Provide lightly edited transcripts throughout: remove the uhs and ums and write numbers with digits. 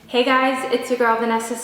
Hey guys, it's your girl Vanessa.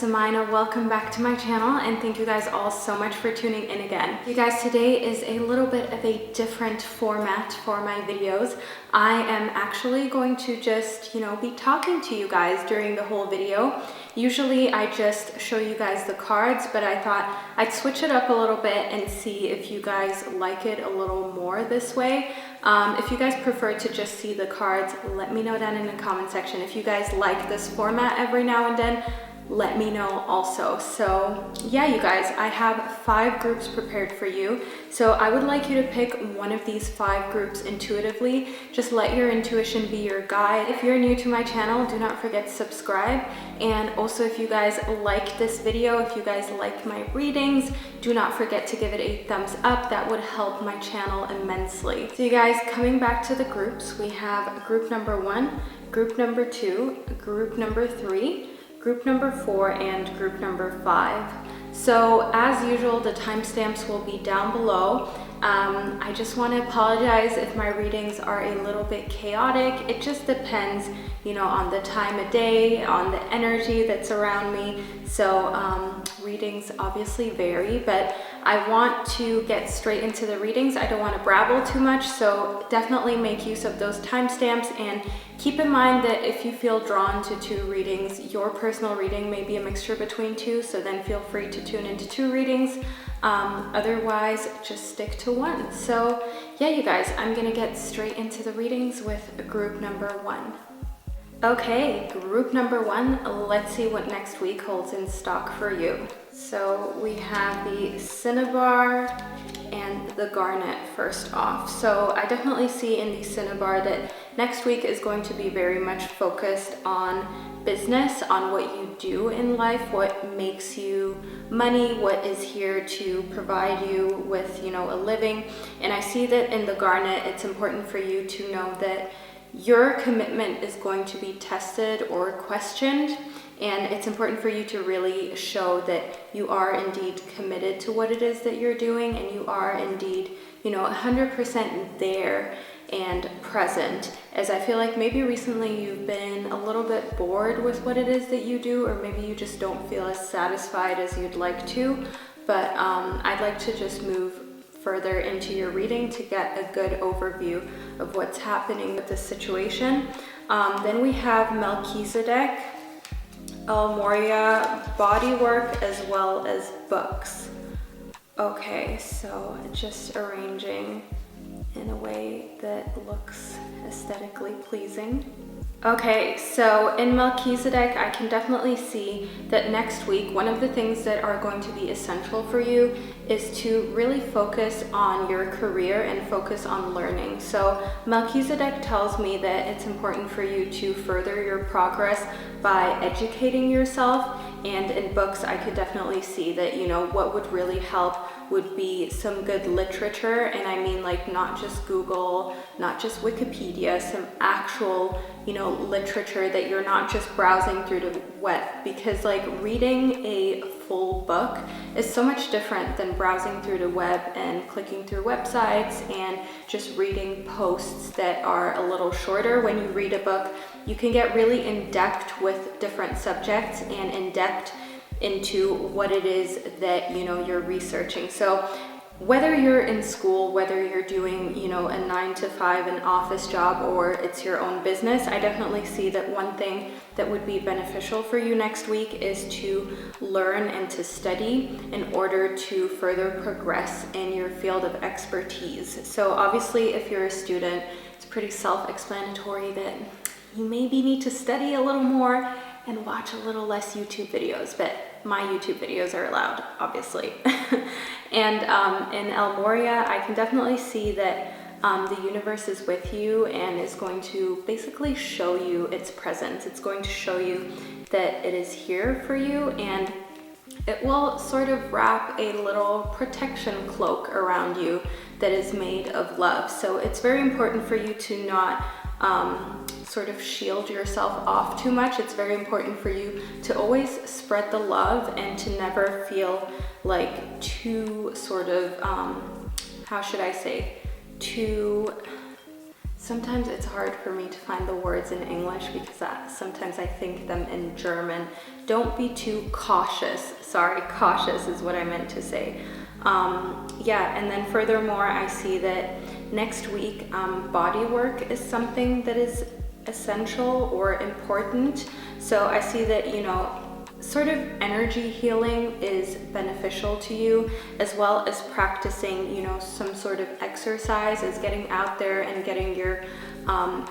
Welcome back to my channel and thank you guys all so much for tuning in again. You guys, today is a little bit of a different format for my videos. I am actually going to just, be talking to you guys during the whole video. Usually I just show you guys the cards, but I thought I'd switch it up a little bit and see if you guys like it a little more this way. If you guys prefer to just see the cards, let me know down in the comment section. If you guys like this format every now and then, let me know also. So yeah, you guys, I have 5 groups prepared for you. So I would like you to pick one of these 5 groups intuitively. Just let your intuition be your guide. If you're new to my channel, do not forget to subscribe. And also, if you guys like this video, if you guys like my readings, do not forget to give it a thumbs up. That would help my channel immensely. So you guys, coming back to the groups, we have group number 1, group number 2, group number 3, group number 4, and group number 5. So as usual, the timestamps will be down below. I just want to apologize if my readings are a little bit chaotic. It just depends, on the time of day, on the energy that's around me. So readings obviously vary, but I want to get straight into the readings. I don't want to babble too much, so definitely make use of those timestamps, and keep in mind that if you feel drawn to 2 readings, your personal reading may be a mixture between 2, so then feel free to tune into 2 readings. Otherwise, just stick to 1. So yeah, you guys, I'm gonna get straight into the readings with group number 1. Okay, group number 1, let's see what next week holds in stock for you. So we have the cinnabar and the garnet first off. So I definitely see in the cinnabar that next week is going to be very much focused on business, on what you do in life, what makes you money, what is here to provide you with, a living. And I see that in the garnet, it's important for you to know that your commitment is going to be tested or questioned. And it's important for you to really show that you are indeed committed to what it is that you're doing, and you are indeed, 100% there and present. As I feel like maybe recently you've been a little bit bored with what it is that you do, or maybe you just don't feel as satisfied as you'd like to. But I'd like to just move further into your reading to get a good overview of what's happening with this situation. Then we have Melchizedek, Almoria, bodywork, as well as books. Okay, so just arranging in a way that looks aesthetically pleasing. Okay, so in Melchizedek, I can definitely see that next week, one of the things that are going to be essential for you is to really focus on your career and focus on learning. So Melchizedek tells me that it's important for you to further your progress by educating yourself. And in books, I could definitely see that, what would really help would be some good literature. And I mean, like, not just Google, not just Wikipedia, some actual, literature that you're not just browsing through the web. Because like reading a full book is so much different than browsing through the web and clicking through websites and just reading posts that are a little shorter. When you read a book, you can get really in depth with different subjects and in depth into what it is that you're researching. So whether you're in school, whether you're doing a 9-to-5 an office job, or it's your own business, I definitely see that one thing that would be beneficial for you next week is to learn and to study in order to further progress in your field of expertise. So obviously, if you're a student, it's pretty self-explanatory that you maybe need to study a little more and watch a little less YouTube videos, but my YouTube videos are allowed, obviously. And in Almoria, I can definitely see that the universe is with you and is going to basically show you its presence. It's going to show you that it is here for you, and it will sort of wrap a little protection cloak around you that is made of love. So it's very important for you to not sort of shield yourself off too much. It's very important for you to always spread the love and to never feel like too sort of, how should I say, too sometimes it's hard for me to find the words in English because sometimes I think them in German. Don't be too cautious. Sorry, cautious is what I meant to say. Yeah, and then furthermore, I see that next week, body work is something that is essential or important. So I see that, you know, sort of energy healing is beneficial to you, as well as practicing, you know, some sort of exercise, is getting out there and getting your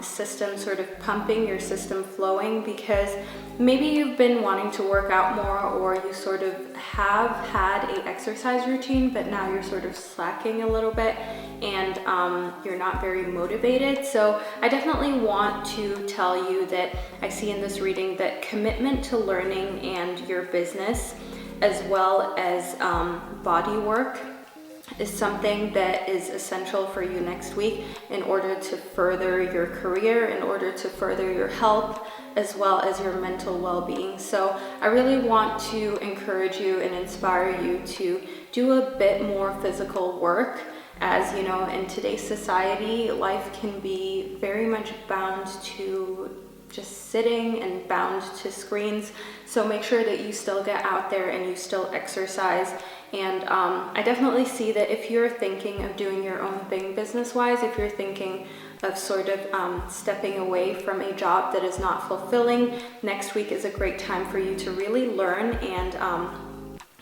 system sort of pumping, your system flowing, because maybe you've been wanting to work out more, or you sort of have had a exercise routine, but now you're sort of slacking a little bit and you're not very motivated. So I definitely want to tell you that I see in this reading that commitment to learning and your business, as well as body work, is something that is essential for you next week in order to further your career, in order to further your health, as well as your mental well-being. So I really want to encourage you and inspire you to do a bit more physical work. As you know, in today's society, life can be very much bound to just sitting and bound to screens. So make sure that you still get out there and you still exercise. And I definitely see that if you're thinking of doing your own thing business-wise, if you're thinking of sort of stepping away from a job that is not fulfilling, next week is a great time for you to really learn and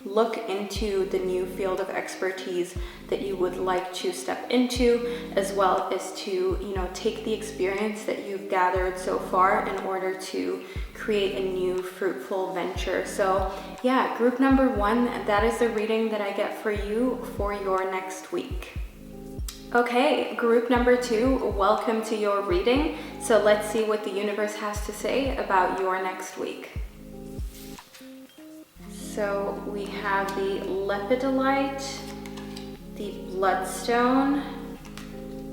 look into the new field of expertise that you would like to step into, as well as to, you know, take the experience that you've gathered so far in order to create a new fruitful venture. So yeah, group number 1, that is the reading that I get for you for your next week. Okay, group number 2, welcome to your reading. So let's see what the universe has to say about your next week. So we have the lepidolite, the bloodstone,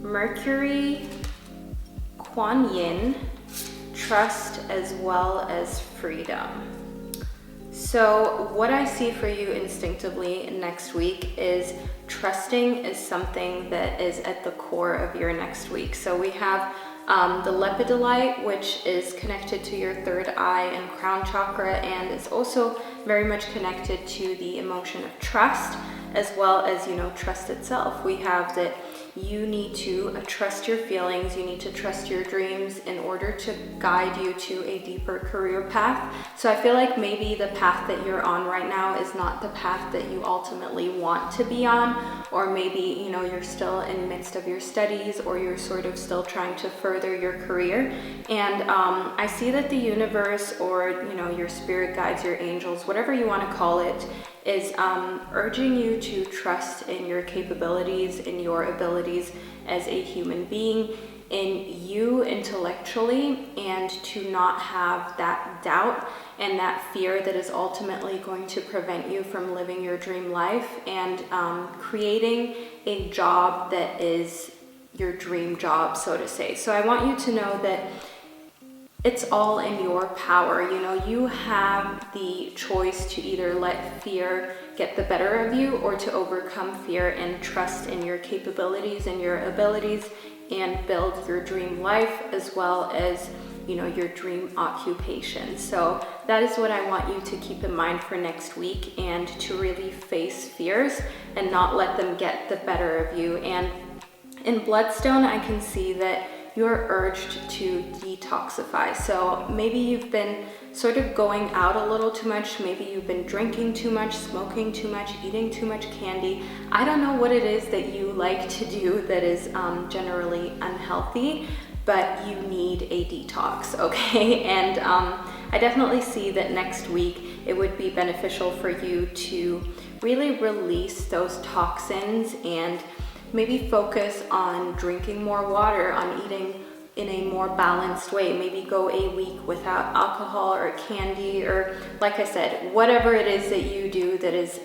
Mercury, Kuan Yin, trust, as well as freedom. So what I see for you instinctively next week is trusting is something that is at the core of your next week. So we have the lepidolite, which is connected to your third eye and crown chakra, and is also very much connected to the emotion of trust, as well as, you know, trust itself. We have that you need to trust your feelings, you need to trust your dreams in order to guide you to a deeper career path. So I feel like maybe the path that you're on right now is not the path that you ultimately want to be on, or maybe, you know, you're still in the midst of your studies, or you're sort of still trying to further your career. And I see that the universe, or, you know, your spirit guides, your angels, whatever you want to call it, is urging you to trust in your capabilities, in your abilities as a human being, in you intellectually, and to not have that doubt and that fear that is ultimately going to prevent you from living your dream life and creating a job that is your dream job, so to say. So I want you to know that it's all in your power. You know, you have the choice to either let fear get the better of you, or to overcome fear and trust in your capabilities and your abilities and build your dream life, as well as, you know, your dream occupation. So that is what I want you to keep in mind for next week, and to really face fears and not let them get the better of you. And in Bloodstone, I can see that you're urged to detoxify. So maybe you've been sort of going out a little too much. Maybe you've been drinking too much, smoking too much, eating too much candy. I don't know what it is that you like to do that is generally unhealthy, but you need a detox, okay? And I definitely see that next week it would be beneficial for you to really release those toxins and maybe focus on drinking more water, on eating in a more balanced way. Maybe go a week without alcohol or candy, or, like I said, whatever it is that you do that is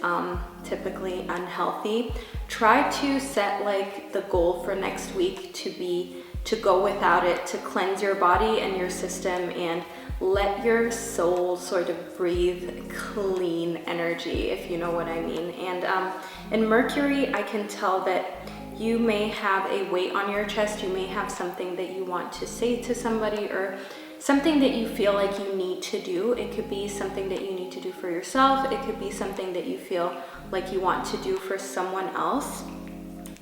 typically unhealthy. Try to set like the goal for next week to go without it, to cleanse your body and your system, and let your soul sort of breathe clean energy, if you know what I mean. And in Mercury, I can tell that you may have a weight on your chest. You may have something that you want to say to somebody, or something that you feel like you need to do. It could be something that you need to do for yourself. It could be something that you feel like you want to do for someone else.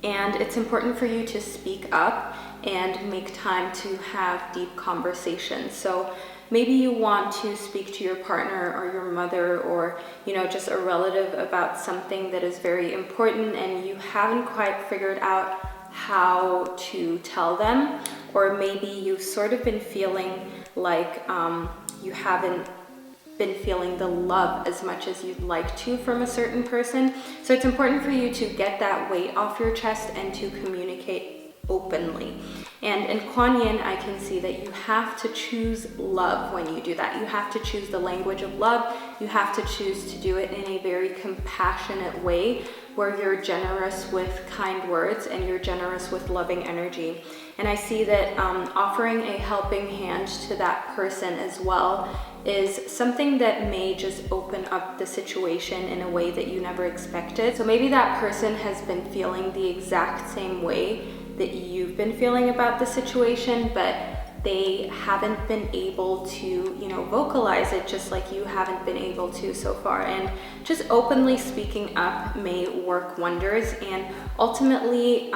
And it's important for you to speak up and make time to have deep conversations. So maybe you want to speak to your partner or your mother, or just a relative about something that is very important and you haven't quite figured out how to tell them. Or maybe you've sort of been feeling like you haven't been feeling the love as much as you'd like to from a certain person. So it's important for you to get that weight off your chest and to communicate openly. And in Kuan Yin, I can see that you have to choose love when you do that. You have to choose the language of love. You have to choose to do it in a very compassionate way, where you're generous with kind words and you're generous with loving energy. And I see that offering a helping hand to that person as well is something that may just open up the situation in a way that you never expected. So maybe that person has been feeling the exact same way that you've been feeling about the situation, but they haven't been able to, vocalize it just like you haven't been able to so far. And just openly speaking up may work wonders and ultimately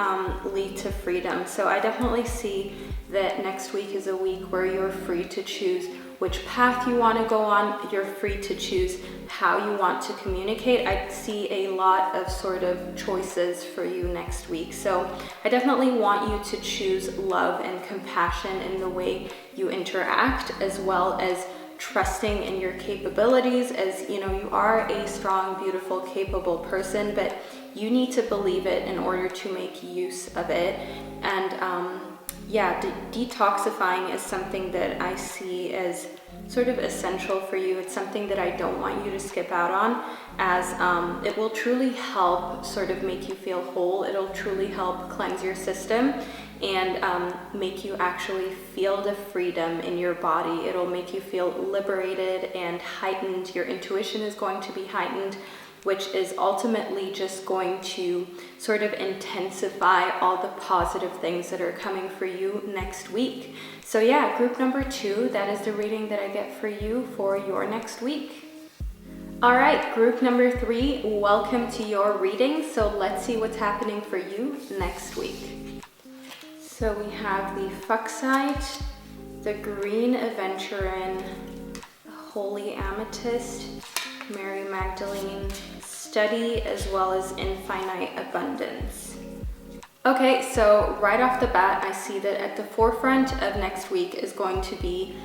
lead to freedom. So I definitely see that next week is a week where you're free to choose which path you want to go on. You're free to choose how you want to communicate. I see a lot of sort of choices for you next week. So I definitely want you to choose love and compassion in the way you interact, as well as trusting in your capabilities. As you are a strong, beautiful, capable person, but you need to believe it in order to make use of it. And detoxifying is something that I see as sort of essential for you. It's something that I don't want you to skip out on, as it will truly help sort of make you feel whole. It'll truly help cleanse your system and make you actually feel the freedom in your body. It'll make you feel liberated and heightened. Your intuition is going to be heightened, which is ultimately just going to sort of intensify all the positive things that are coming for you next week. So yeah, group number 2, that is the reading that I get for you for your next week. All right, group number 3, welcome to your reading. So let's see what's happening for you next week. So we have the Fuchsite, the Green Aventurine, Holy Amethyst, Mary Magdalene, Study, as well as Infinite Abundance. Okay, so right off the bat, I see that at the forefront of next week is going to be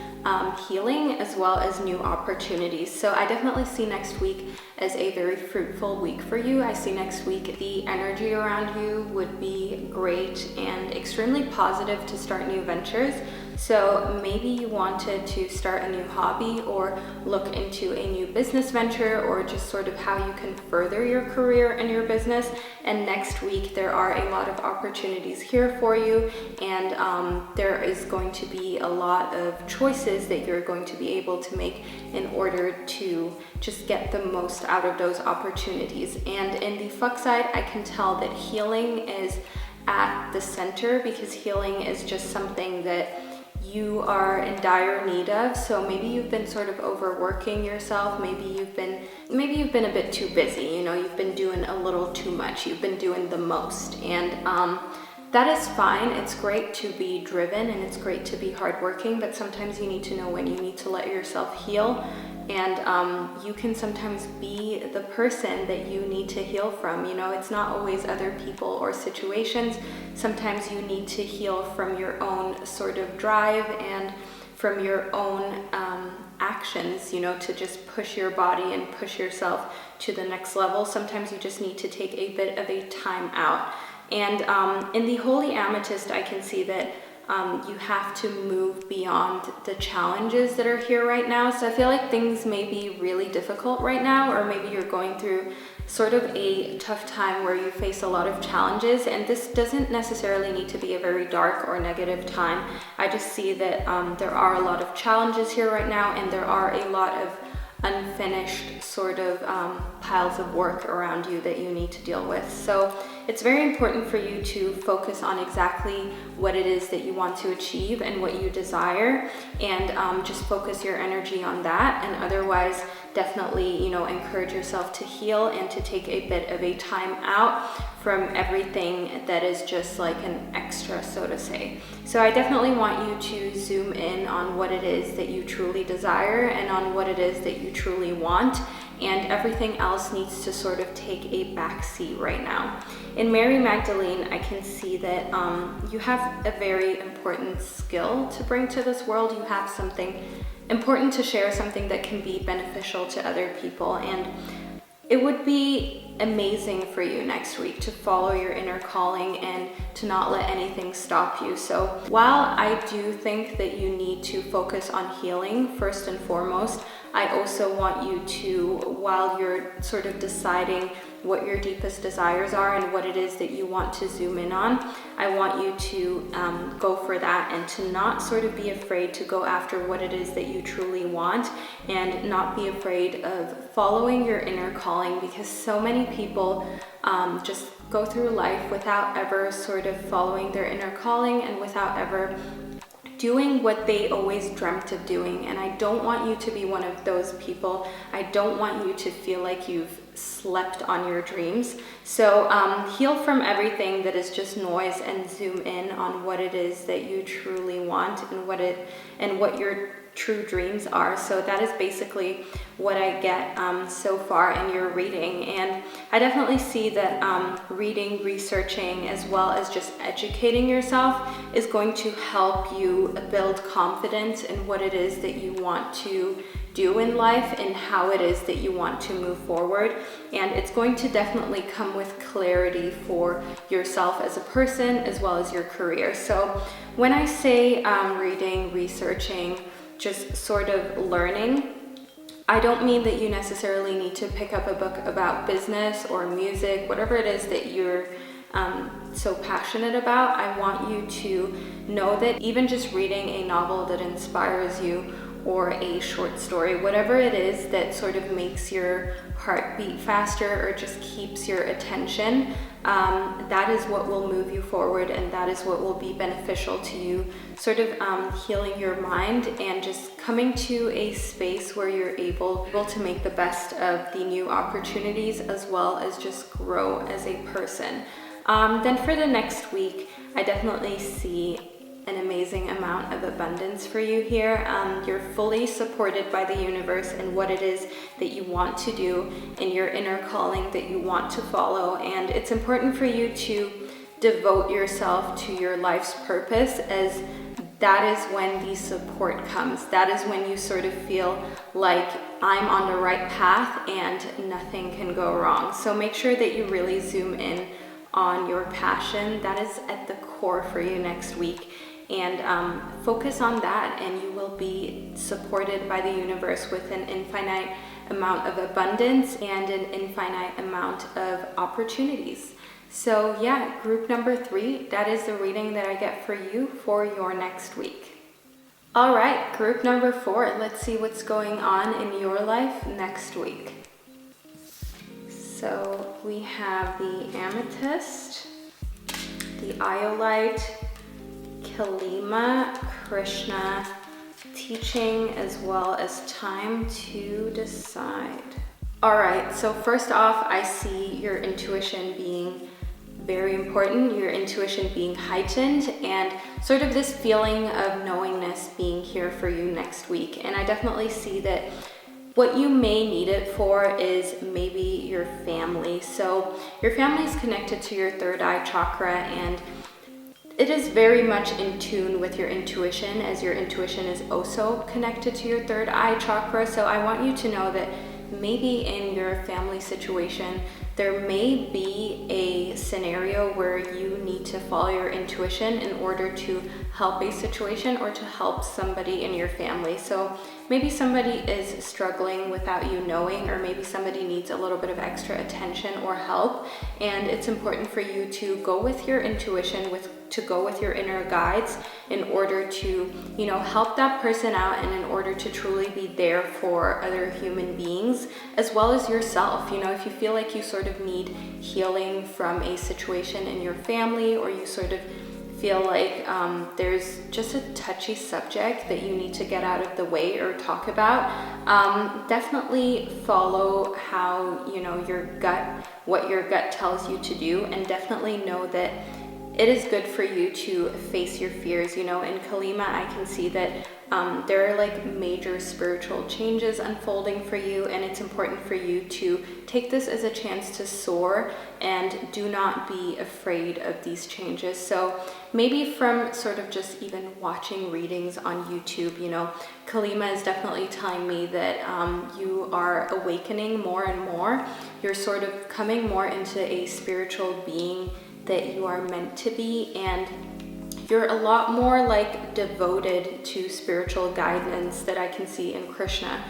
healing as well as new opportunities. So I definitely see next week as a very fruitful week for you. I see next week the energy around you would be great and extremely positive to start new ventures. So maybe you wanted to start a new hobby or look into a new business venture, or just sort of how you can further your career and your business. And next week there are a lot of opportunities here for you, and there is going to be a lot of choices that you're going to be able to make in order to just get the most out of those opportunities. And in the Fuchsite, I can tell that healing is at the center, because healing is just something that you are in dire need of. So maybe you've been sort of overworking yourself. Maybe you've been a bit too busy. You've been doing a little too much. You've been doing the most, and that is fine. It's great to be driven and it's great to be hardworking, but sometimes you need to know when you need to let yourself heal. And you can sometimes be the person that you need to heal from. It's not always other people or situations. Sometimes you need to heal from your own sort of drive and from your own actions, to just push your body and push yourself to the next level. Sometimes you just need to take a bit of a time out. And in the Holy Amethyst, I can see that you have to move beyond the challenges that are here right now. So I feel like things may be really difficult right now, or maybe you're going through sort of a tough time where you face a lot of challenges. And this doesn't necessarily need to be a very dark or negative time. I just see that there are a lot of challenges here right now, and there are a lot of unfinished sort of piles of work around you that you need to deal with. So it's very important for you to focus on exactly what it is that you want to achieve and what you desire, and just focus your energy on that. And otherwise, definitely, encourage yourself to heal and to take a bit of a time out from everything that is just like an extra, so to say. So I definitely want you to zoom in on what it is that you truly desire and on what it is that you truly want, and everything else needs to sort of take a back seat right now. In Mary Magdalene, I can see that you have a very important skill to bring to this world. You have something important to share, something that can be beneficial to other people, and it would be amazing for you next week to follow your inner calling and to not let anything stop you. So while I do think that you need to focus on healing first and foremost, I also want you to, while you're sort of deciding what your deepest desires are and what it is that you want to zoom in on, I want you to go for that, and to not sort of be afraid to go after what it is that you truly want, and not be afraid of following your inner calling, because so many people just go through life without ever sort of following their inner calling and without ever doing what they always dreamt of doing. And I don't want you to be one of those people. I don't want you to feel like you've slept on your dreams. So heal from everything that is just noise and zoom in on what it is that you truly want and what your true dreams are. So that is basically what I get so far in your reading. And I definitely see that reading, researching, as well as just educating yourself is going to help you build confidence in what it is that you want to do in life and how it is that you want to move forward. And it's going to definitely come with clarity for yourself as a person as well as your career. So when I say reading, researching, just sort of learning, I don't mean that you necessarily need to pick up a book about business or music, whatever it is that you're so passionate about. I want you to know that even just reading a novel that inspires you, or a short story, whatever it is that sort of makes your heart beat faster or just keeps your attention, that is what will move you forward, and that is what will be beneficial to you, sort of healing your mind and just coming to a space where you're able to make the best of the new opportunities, as well as just grow as a person. Then for the next week, I definitely see an amazing amount of abundance for you here. You're fully supported by the universe in what it is that you want to do, in your inner calling that you want to follow. And it's important for you to devote yourself to your life's purpose, as that is when the support comes. That is when you sort of feel like I'm on the right path and nothing can go wrong. So make sure that you really zoom in on your passion. That is at the core for you next week. And focus on that, and you will be supported by the universe with an infinite amount of abundance and an infinite amount of opportunities. So yeah, group number 3, that is the reading that I get for you for your next week. All right, group number 4, let's see what's going on in your life next week. So we have the Amethyst, the Iolite, Kalima, Krishna, Teaching, as well as Time to Decide. All right, so first off, I see your intuition being very important, your intuition being heightened, and sort of this feeling of knowingness being here for you next week. And I definitely see that what you may need it for is maybe your family. So your family is connected to your third eye chakra, and it is very much in tune with your intuition, as your intuition is also connected to your third eye chakra. So I want you to know that maybe in your family situation, there may be a scenario where you need to follow your intuition in order to help a situation or to help somebody in your family. So maybe somebody is struggling without you knowing, or maybe somebody needs a little bit of extra attention or help. And it's important for you to go with your intuition, with to go with your inner guides in order to, you know, help that person out, and in order to truly be there for other human beings as well as yourself. You know, if you feel like you sort of need healing from a situation in your family, or you sort of feel like there's just a touchy subject that you need to get out of the way or talk about, definitely follow how, you know, what your gut tells you to do, and definitely know that it is good for you to face your fears. You know, in Kalima, I can see that there are like major spiritual changes unfolding for you, and it's important for you to take this as a chance to soar and do not be afraid of these changes. So maybe from sort of just even watching readings on YouTube, you know, Kalima is definitely telling me that you are awakening more and more. You're sort of coming more into a spiritual being that you are meant to be, and you're a lot more like devoted to spiritual guidance that I can see in Krishna.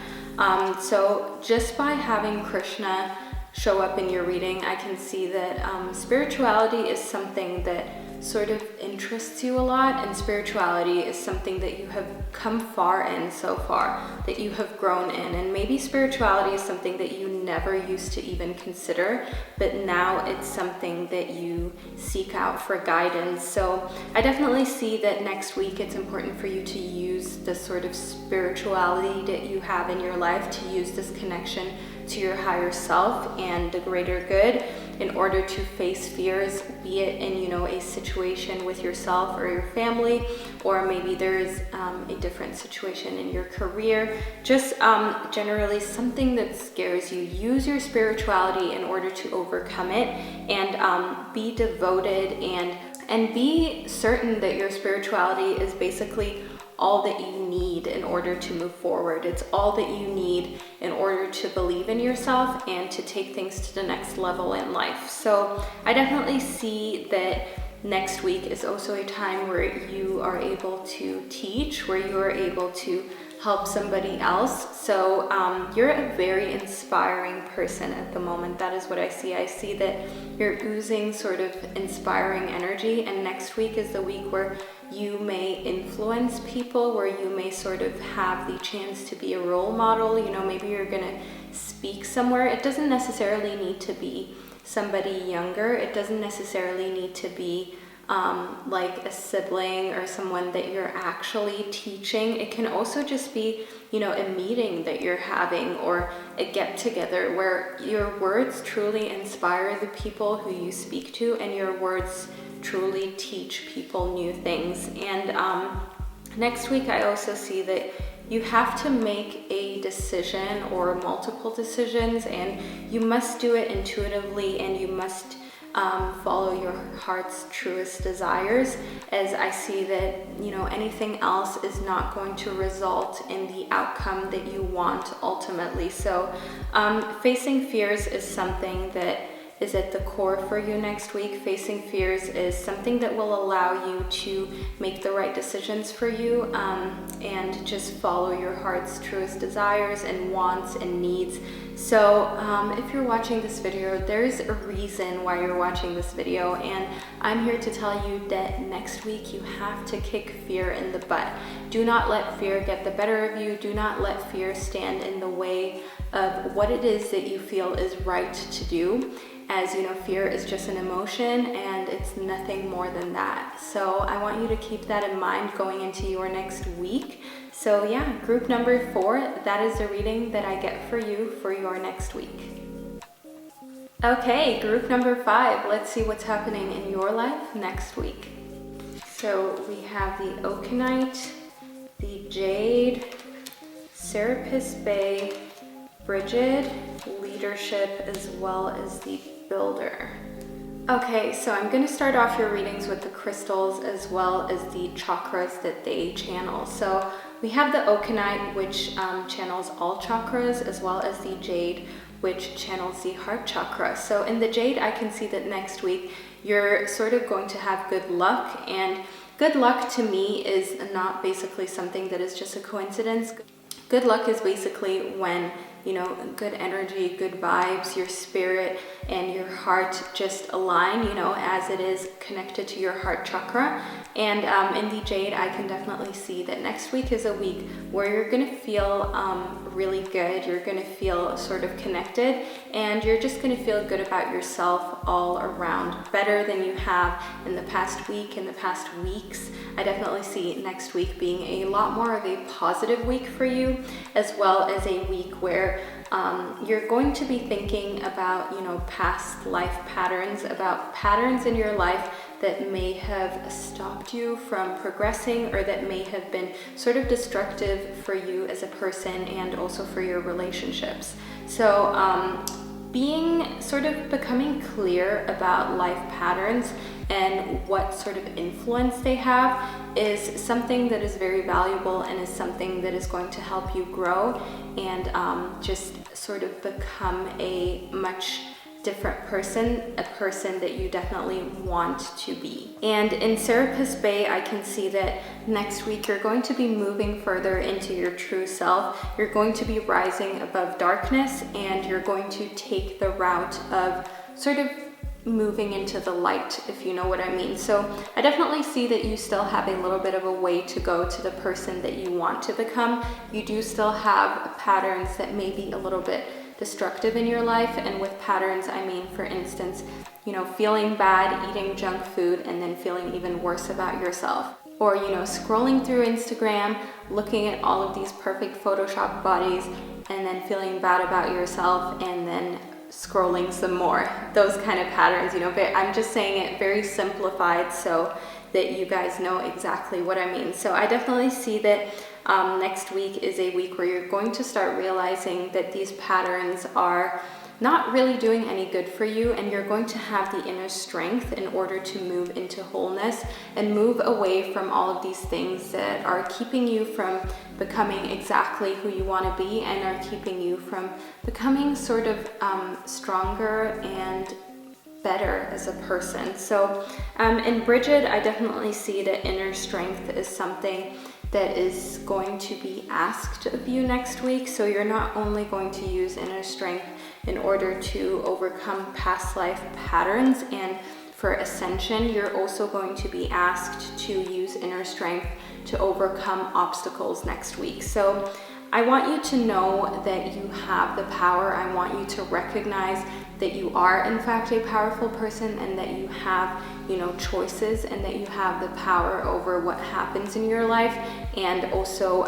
So just by having Krishna show up in your reading, I can see that spirituality is something that sort of interests you a lot, and spirituality is something that you have come far in so far, that you have grown in. And maybe spirituality is something that you never used to even consider, but now it's something that you seek out for guidance. So I definitely see that next week it's important for you to use the sort of spirituality that you have in your life, to use this connection to your higher self and the greater good in order to face fears, be it in, you know, a situation with yourself or your family, or maybe there's a different situation in your career, just generally something that scares you. Use your spirituality in order to overcome it, and be devoted and be certain that your spirituality is basically all that you need in order to move forward. It's all that you need in order to believe in yourself and to take things to the next level in life. So I definitely see that next week is also a time where you are able to teach, where you are able to help somebody else. So you're a very inspiring person at the moment. That is what I see. I see that you're oozing sort of inspiring energy, and next week is the week where you may influence people, where you may sort of have the chance to be a role model. You know, maybe you're gonna speak somewhere. It doesn't necessarily need to be somebody younger. It doesn't necessarily need to be like a sibling or someone that you're actually teaching. It can also just be, you know, a meeting that you're having, or a get together where your words truly inspire the people who you speak to, and your words truly teach people new things. And next week I also see that you have to make a decision or multiple decisions, and you must do it intuitively, and you must follow your heart's truest desires, as I see that, you know, anything else is not going to result in the outcome that you want ultimately. So facing fears is something that is at the core for you next week. Facing fears is something that will allow you to make the right decisions for you, and just follow your heart's truest desires and wants and needs. So if you're watching this video, there's a reason why you're watching this video, and I'm here to tell you that next week you have to kick fear in the butt. Do not let fear get the better of you. Do not let fear stand in the way of what it is that you feel is right to do. As you know, fear is just an emotion, and it's nothing more than that. So I want you to keep that in mind going into your next week. So yeah, group number 4, that is the reading that I get for you for your next week. Okay, group number 5, let's see what's happening in your life next week. So we have the Okanite, the Jade, Serapis Bay, Brigid, Leadership, as well as the Builder. Okay, so I'm going to start off your readings with the crystals as well as the chakras that they channel. So we have the Okanite, which channels all chakras, as well as the Jade, which channels the heart chakra. So in the Jade, I can see that next week you're sort of going to have good luck, and good luck to me is not basically something that is just a coincidence. Good luck is basically when, you know, good energy, good vibes, your spirit and your heart just align, you know, as it is connected to your heart chakra. And in the Jade, I can definitely see that next week is a week where you're gonna feel really good. You're gonna feel sort of connected, and you're just gonna feel good about yourself all around, better than you have in the past week, in the past weeks. I definitely see next week being a lot more of a positive week for you, as well as a week where you're going to be thinking about, you know, past life patterns, about patterns in your life that may have stopped you from progressing, or that may have been sort of destructive for you as a person and also for your relationships. So becoming clear about life patterns and what sort of influence they have is something that is very valuable, and is something that is going to help you grow and just sort of become a much different person, a person that you definitely want to be. And in Serapis Bay, I can see that next week you're going to be moving further into your true self. You're going to be rising above darkness, and you're going to take the route of sort of moving into the light, if you know what I mean. So I definitely see that you still have a little bit of a way to go to the person that you want to become. You do still have patterns that may be a little bit destructive in your life. And with patterns, I mean, for instance, you know, feeling bad, eating junk food, and then feeling even worse about yourself. Or, you know, scrolling through Instagram, looking at all of these perfect Photoshop bodies, and then feeling bad about yourself, and then scrolling some more. Those kind of patterns, you know, but I'm just saying it very simplified so that you guys know exactly what I mean. So I definitely see that next week is a week where you're going to start realizing that these patterns are not really doing any good for you, and you're going to have the inner strength in order to move into wholeness and move away from all of these things that are keeping you from becoming exactly who you want to be, and are keeping you from becoming sort of stronger and better as a person. So in Bridget, I definitely see that inner strength is something that is going to be asked of you next week. So you're not only going to use inner strength in order to overcome past life patterns and for ascension, you're also going to be asked to use inner strength to overcome obstacles next week. So I want you to know that you have the power. I want you to recognize that you are in fact a powerful person, and that you have, you know, choices, and that you have the power over what happens in your life, and also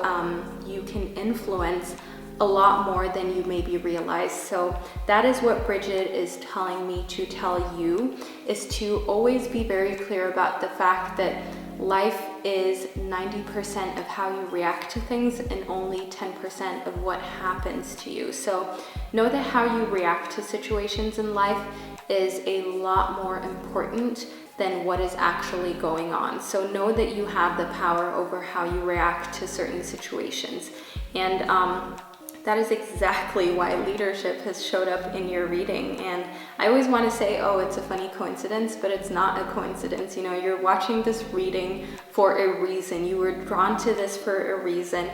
you can influence a lot more than you maybe realize. So that is what Bridget is telling me to tell you, is to always be very clear about the fact that life is 90% of how you react to things and only 10% of what happens to you. So know that how you react to situations in life is a lot more important than what is actually going on. So know that you have the power over how you react to certain situations. And that is exactly why leadership has showed up in your reading. And I always want to say, oh, it's a funny coincidence, but it's not a coincidence. You know, you're watching this reading for a reason. You were drawn to this for a reason.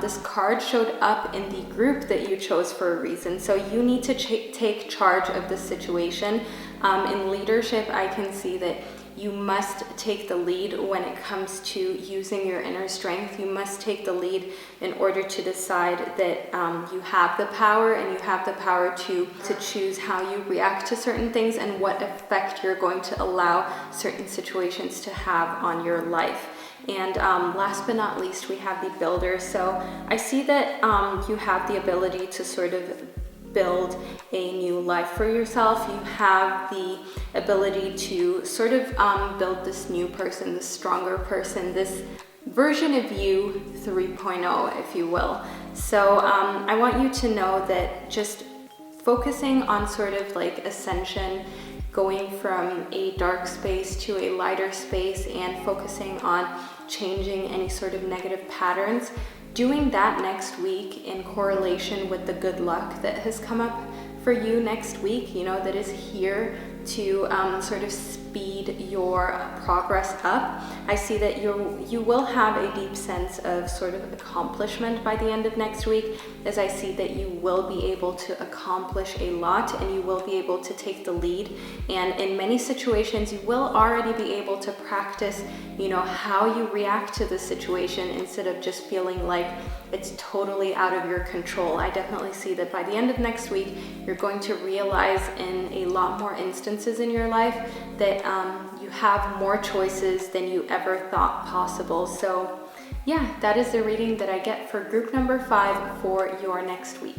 This card showed up in the group that you chose for a reason. So you need to take charge of the situation. In leadership, I can see that you must take the lead when it comes to using your inner strength. You must take the lead in order to decide that you have the power, and you have the power to choose how you react to certain things and what effect you're going to allow certain situations to have on your life. And last but not least, we have the Builder. So I see that you have the ability to sort of build a new life for yourself. You have the ability to sort of build this new person, this stronger person, this version of you 3.0, if you will. So I want you to know that just focusing on sort of like ascension, going from a dark space to a lighter space, and focusing on changing any sort of negative patterns, doing that next week in correlation with the good luck that has come up for you next week, you know, that is here to sort of speak speed your progress up. I see that you will have a deep sense of sort of accomplishment by the end of next week, as I see that you will be able to accomplish a lot and you will be able to take the lead. And in many situations, you will already be able to practice, how you react to the situation instead of just feeling like it's totally out of your control. I definitely see that by the end of next week, you're going to realize in a lot more instances in your life that you have more choices than you ever thought possible. So yeah, that is the reading that I get for group number 5 for your next week.